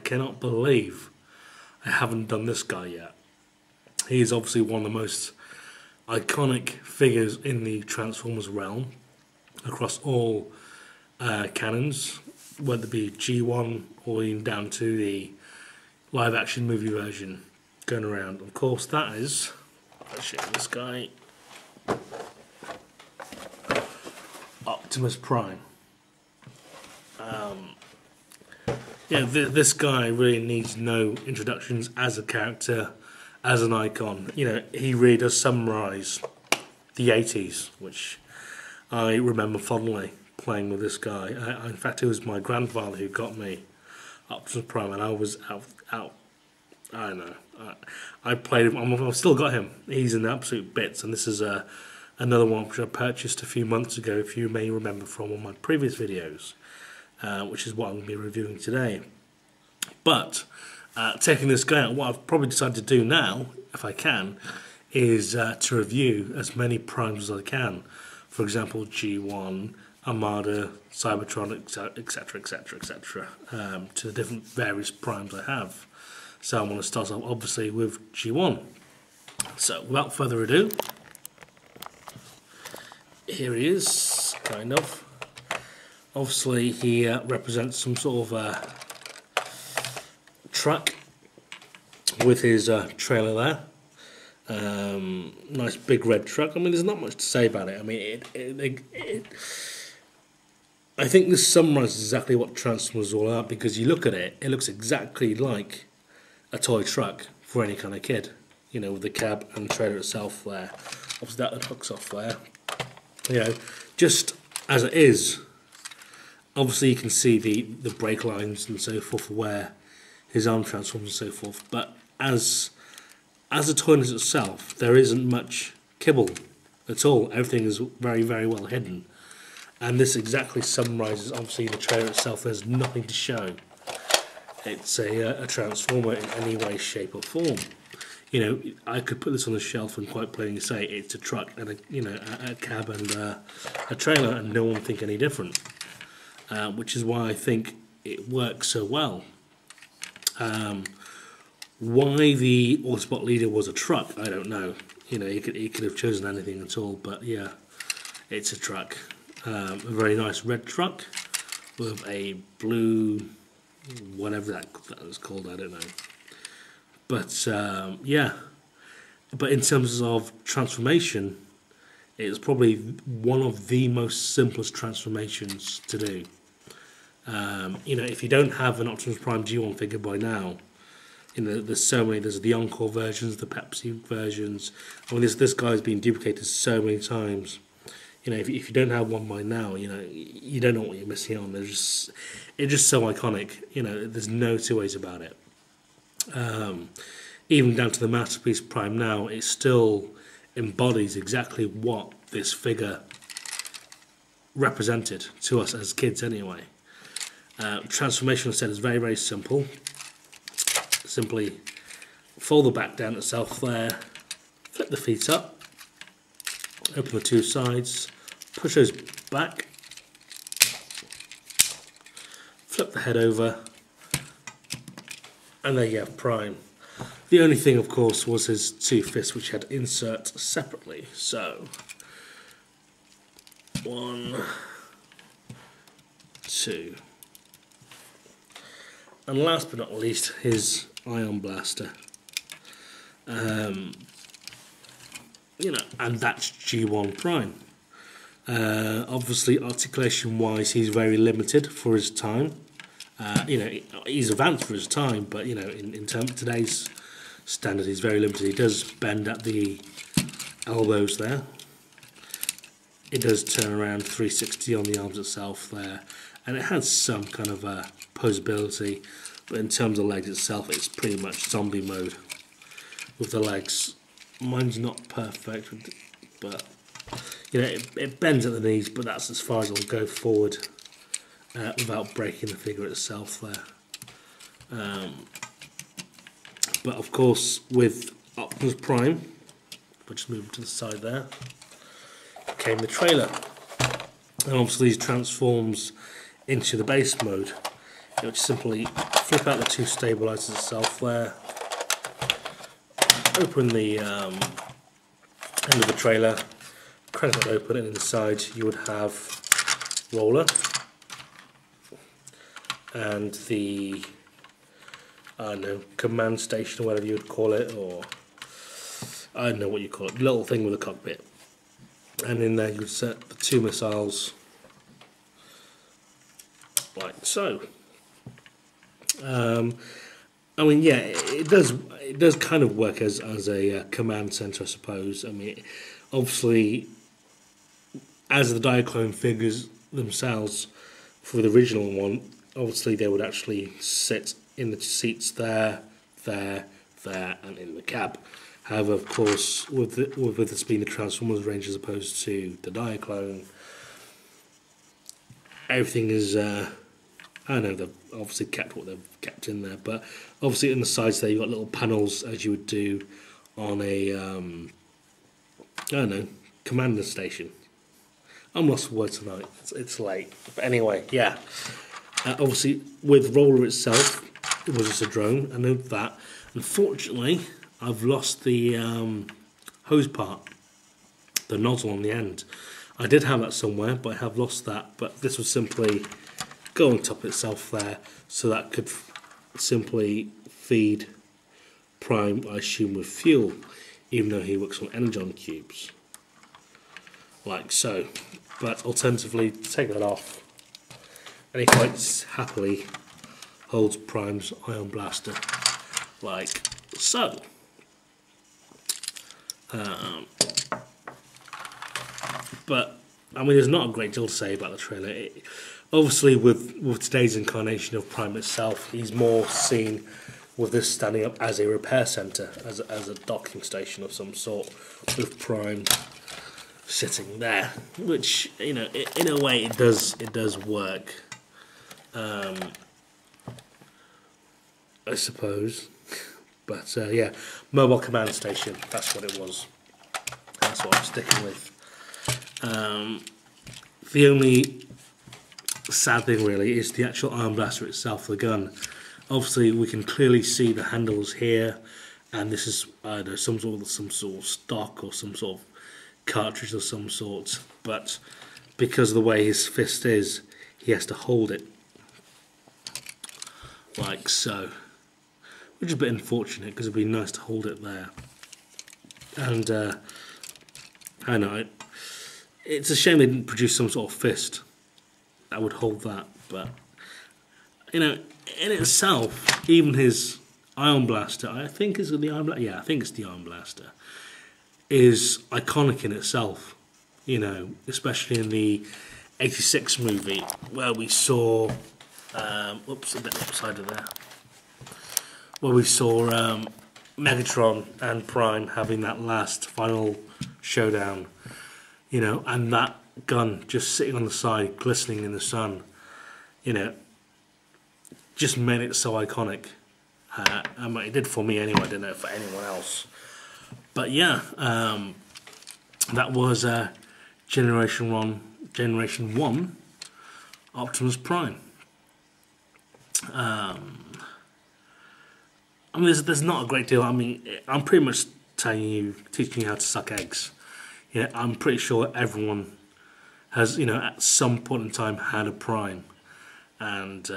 cannot believe I haven't done this guy yet. He is obviously one of the most iconic figures in the Transformers realm across all canons, whether it be G1 or even down to the live action movie version going around. Of course, that is, let's show you this guy, Optimus Prime. Yeah, this guy really needs no introductions as a character, as an icon. You know, he really does summarise the 80s, which I remember fondly playing with this guy. In fact, it was my grandfather who got me Optimus Prime, and I was out. I don't know. I played him. I've still got him. He's in absolute bits, and this is another one which I purchased a few months ago, if you may remember from one of my previous videos, which is what I'm going to be reviewing today. But taking this guy out, what I've probably decided to do now, if I can, is to review as many primes as I can. For example, G1, Armada, Cybertron, etc, etc, etc, to the different various primes I have. So I'm going to start off obviously with G1. So without further ado, here he is, kind of. Obviously he represents some sort of truck with his trailer there. Nice big red truck. I mean, there's not much to say about it. I mean, I think this summarises exactly what Transformers is all about, because you look at it, it looks exactly like a toy truck for any kind of kid. You know, with the cab and trailer itself there. Obviously that hooks off there. You know, just as it is. Obviously you can see the brake lines and so forth where his arm transforms and so forth. But as the toyness itself, there isn't much kibble at all. Everything is very, very well hidden. And this exactly summarises, obviously, the trailer itself. There's nothing to show. It's a Transformer in any way, shape or form. You know, I could put this on the shelf and quite plainly say it's a truck and a cab and a trailer, and no one would think any different. Which is why I think it works so well. Why the Autobot leader was a truck, I don't know. You know, he could have chosen anything at all, but yeah, it's a truck. A very nice red truck with a blue, whatever that is called, I don't know. But yeah, but in terms of transformation, it's probably one of the most simplest transformations to do. You know, if you don't have an Optimus Prime G1 figure by now, you know, there's so many. There's the Encore versions, the Pepsi versions. I mean, this guy's been duplicated so many times. You know, if you don't have one by now, you know, you don't know what you're missing on. It's just so iconic. You know, there's no two ways about it. Even down to the Masterpiece Prime now, it still embodies exactly what this figure represented to us as kids anyway. Transformation, I said, is very, very simple. Simply fold the back down itself there, flip the feet up, open the two sides, push those back, flip the head over, and there you have Prime. The only thing, of course, was his two fists, which had inserts separately. So, 1, 2. And last but not least, his ion blaster. You know, and that's G1 Prime. Obviously, articulation-wise, he's very limited for his time. You know, he's advanced for his time, but you know, in terms of today's standard, he's very limited. He does bend at the elbows there. It does turn around 360 on the arms itself there, and it has some kind of posability, but in terms of legs itself, it's pretty much zombie mode with the legs. Mine's not perfect, but you know, it bends at the knees, but that's as far as it'll go forward without breaking the figure itself there. But of course, with Optimus Prime, if I just move to the side there, came the trailer, and obviously he transforms into the base mode, which simply flip out the two stabilizers itself there, open the end of the trailer, crank it open, and inside you would have roller and the, I don't know, command station or whatever you would call it, or I don't know what you call it, little thing with a cockpit. And in there you would set the two missiles like so. I mean, yeah, it does kind of work as a command center, I suppose. I mean, obviously, as the Diaclone figures themselves for the original one, obviously they would actually sit in the seats there, and in the cab. However, of course, with this being the Transformers range as opposed to the Diaclone, everything is, I don't know, they've obviously kept what they've kept in there, but obviously in the sides there you've got little panels as you would do on a, I don't know, commander station. I'm lost for words tonight, it's late. But anyway, yeah. Obviously, with Roller itself, it was just a drone, I know that. Unfortunately, I've lost the hose part, the nozzle on the end. I did have that somewhere, but I have lost that. But this was simply go on top itself there, so that could simply feed Prime, I assume, with fuel, even though he works on energon cubes, like so. But alternatively, take that off, and he quite happily holds Prime's ion blaster, like so. But I mean, there's not a great deal to say about the trailer. Obviously, with today's incarnation of Prime itself, he's more seen with this standing up as a repair centre, as a docking station of some sort, with Prime sitting there, which, you know, in a way it does work. I suppose. But yeah, mobile command station, that's what it was. That's what I'm sticking with. The only sad thing really is the actual ion blaster itself, the gun. Obviously we can clearly see the handles here, and this is, I don't know, some sort of stock or some sort of cartridge of some sort, but because of the way his fist is, he has to hold it like so, which is a bit unfortunate because it'd be nice to hold it there. And I know it's a shame they didn't produce some sort of fist that would hold that, but you know, in itself, even his ion blaster, I think is the ion blaster. Yeah, I think it's the ion blaster, is iconic in itself. You know, especially in the '86 movie where we saw, oops, a bit lopsided there. Where we saw Megatron and Prime having that last final showdown, you know, and that gun just sitting on the side, glistening in the sun, you know, just made it so iconic. I mean, it did for me anyway, I don't know for anyone else. But yeah, that was Generation 1 Optimus Prime. I mean, there's not a great deal. I mean, I'm pretty much teaching you how to suck eggs. Yeah, I'm pretty sure everyone has, you know, at some point in time had a Prime, and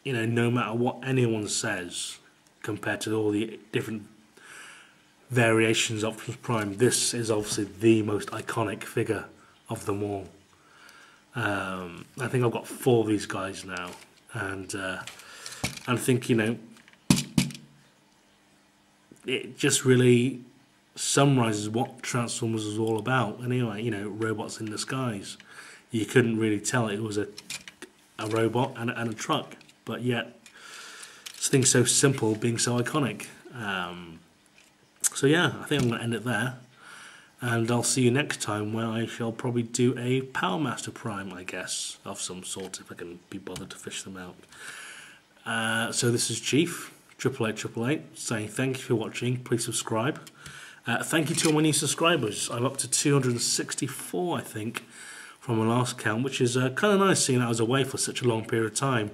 you know, no matter what anyone says, compared to all the different variations of Optimus Prime, this is obviously the most iconic figure of them all. I think I've got 4 of these guys now, and I think, you know, it just really summarises what Transformers was all about. Anyway, you know, robots in disguise. You couldn't really tell it was a robot and a truck, but yet something so simple being so iconic. So yeah, I think I'm going to end it there, and I'll see you next time when I shall probably do a Power Master Prime, I guess, of some sort, if I can be bothered to fish them out. So this is Chief 888 saying thank you for watching. Please subscribe. Thank you to all my new subscribers. I'm up to 264, I think, from my last count, which is kind of nice, seeing that I was away for such a long period of time.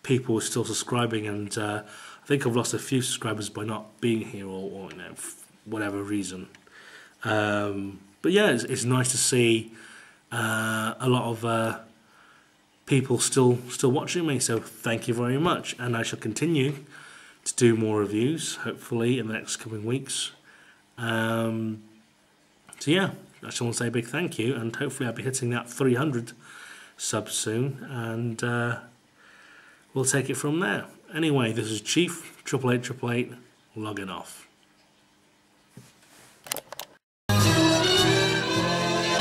people are still subscribing, and I think I've lost a few subscribers by not being here, or you know, whatever reason. But yeah, it's nice to see a lot of people still watching me, so thank you very much, and I shall continue to do more reviews, hopefully in the next coming weeks. So yeah, I just want to say a big thank you, and hopefully I'll be hitting that 300 subs soon, and we'll take it from there. Anyway, this is Chief 88888 logging off.